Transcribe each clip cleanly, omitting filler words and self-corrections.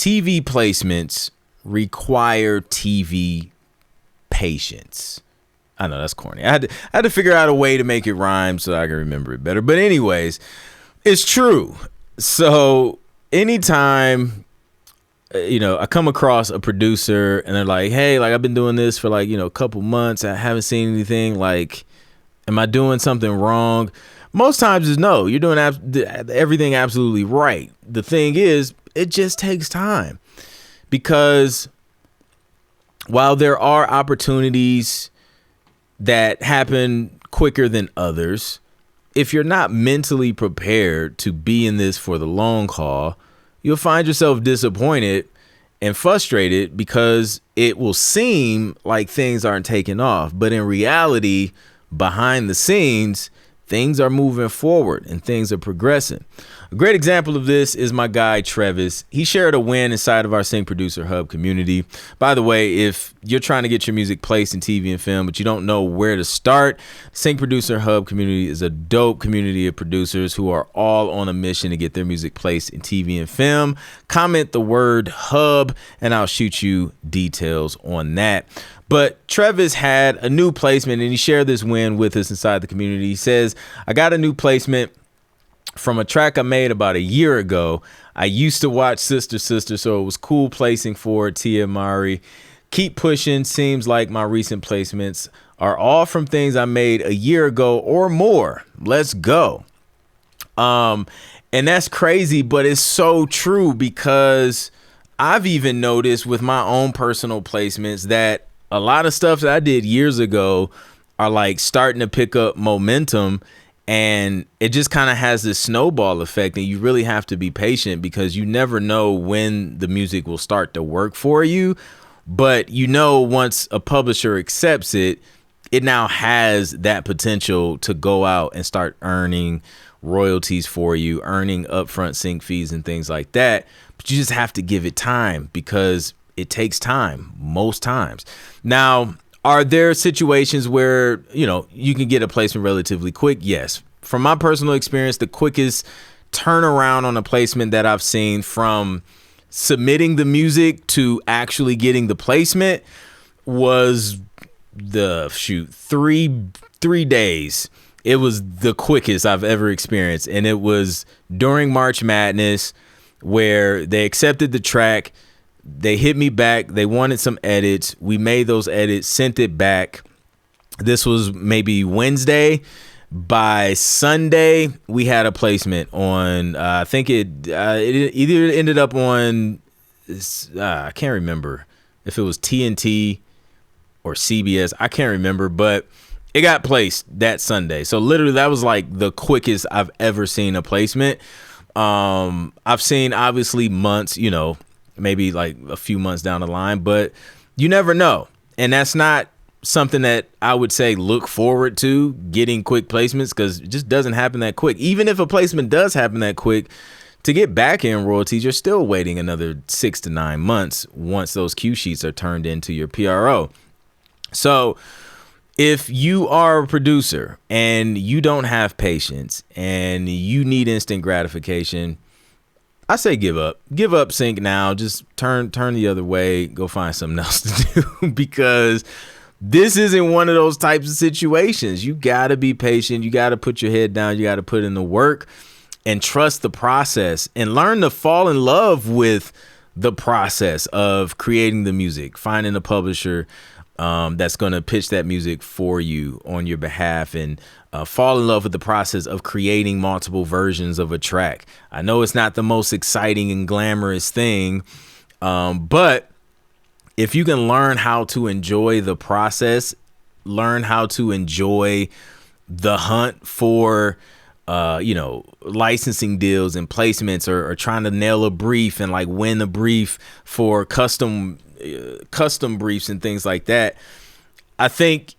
TV placements require TV patience. I know that's corny. I had to figure out a way to make it rhyme so I can remember it better. But anyways, it's true. So anytime, I come across a producer and they're like, hey, like I've been doing this for like, a couple months. I haven't seen anything. Like, am I doing something wrong? Most times is no, you're doing everything absolutely right. The thing is, it just takes time, because while there are opportunities that happen quicker than others, if you're not mentally prepared to be in this for the long haul, you'll find yourself disappointed and frustrated because it will seem like things aren't taking off. But in reality, behind the scenes, things are moving forward and things are progressing. A great example of this is my guy, Travis. He shared a win inside of our Sync Producer Hub community. By the way, if you're trying to get your music placed in TV and film, but you don't know where to start, Sync Producer Hub community is a dope community of producers who are all on a mission to get their music placed in TV and film. Comment the word hub and I'll shoot you details on that. But Travis had a new placement and he shared this win with us inside the community. He says, I got a new placement from a track I made about a year ago. I used to watch Sister Sister, so it was cool placing for Tia Mowry. Keep pushing. Seems like my recent placements are all from things I made a year ago or more. Let's go. And that's crazy, but it's so true, because I've even noticed with my own personal placements that a lot of stuff that I did years ago are like starting to pick up momentum, and it just kind of has this snowball effect, and you really have to be patient because you never know when the music will start to work for you. But once a publisher accepts it, it now has that potential to go out and start earning royalties for you, earning upfront sync fees and things like that. But you just have to give it time, because it takes time most times. Now, are there situations where, you can get a placement relatively quick? Yes. From my personal experience, the quickest turnaround on a placement that I've seen from submitting the music to actually getting the placement was three days. It was the quickest I've ever experienced. And it was during March Madness, where they accepted the track. They hit me back. They wanted some edits. We made those edits, sent it back. This was maybe Wednesday. By Sunday, we had a placement on, I think it either ended up on, I can't remember if it was TNT or CBS. I can't remember, but it got placed that Sunday. So literally that was like the quickest I've ever seen a placement. I've seen obviously months, maybe like a few months down the line, but you never know. And that's not something that I would say look forward to, getting quick placements, because it just doesn't happen that quick. Even if a placement does happen that quick, to get back end royalties, you're still waiting another 6 to 9 months once those cue sheets are turned into your PRO. So if you are a producer and you don't have patience and you need instant gratification, I say give up sync now. Just turn the other way, go find something else to do, because this isn't one of those types of situations. You got to be patient. You got to put your head down. You got to put in the work and trust the process and learn to fall in love with the process of creating the music, finding a publisher that's going to pitch that music for you on your behalf, and fall in love with the process of creating multiple versions of a track. I know it's not the most exciting and glamorous thing, but if you can learn how to enjoy the process, learn how to enjoy the hunt for, licensing deals and placements, or trying to nail a brief and like win a brief for custom briefs and things like that, I think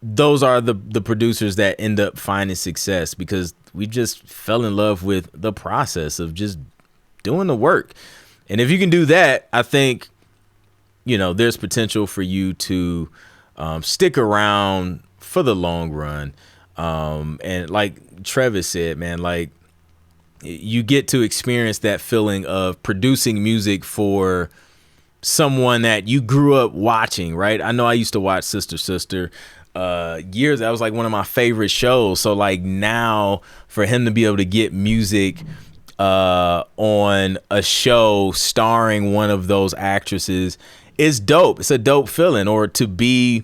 those are the producers that end up finding success, because we just fell in love with the process of just doing the work. And if you can do that, I think, there's potential for you to stick around for the long run. And like Travis said, man, like you get to experience that feeling of producing music for someone that you grew up watching, right? I know I used to watch Sister Sister years. That was like one of my favorite shows. So like now for him to be able to get music on a show starring one of those actresses is dope. It's a dope feeling. Or to be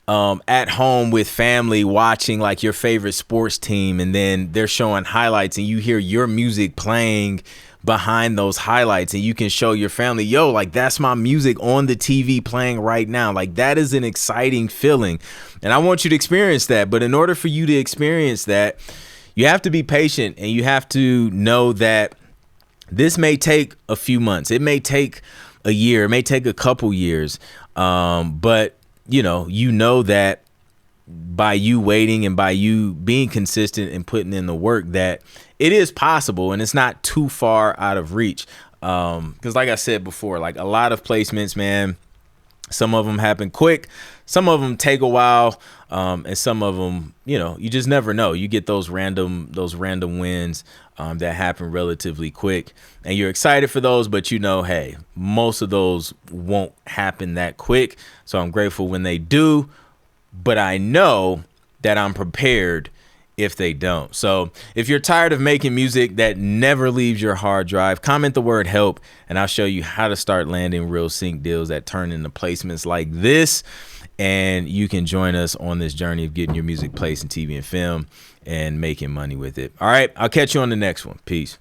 at home with family watching like your favorite sports team, and then they're showing highlights and you hear your music playing behind those highlights, and you can show your family, yo, like that's my music on the TV playing right now. Like that is an exciting feeling, and I want you to experience that. But in order for you to experience that, you have to be patient, and you have to know that this may take a few months. It may take a year. It may take a couple years. But you know that by you waiting and by you being consistent and putting in the work, that it is possible and it's not too far out of reach. Because like I said before, like a lot of placements, man, some of them happen quick, some of them take a while, and some of them, you just never know. You get those random wins that happen relatively quick, and you're excited for those, but hey, most of those won't happen that quick. So I'm grateful when they do, but I know that I'm prepared if they don't. So if you're tired of making music that never leaves your hard drive, comment the word help, and I'll show you how to start landing real sync deals that turn into placements like this. And you can join us on this journey of getting your music placed in TV and film and making money with it. All right, I'll catch you on the next one. Peace.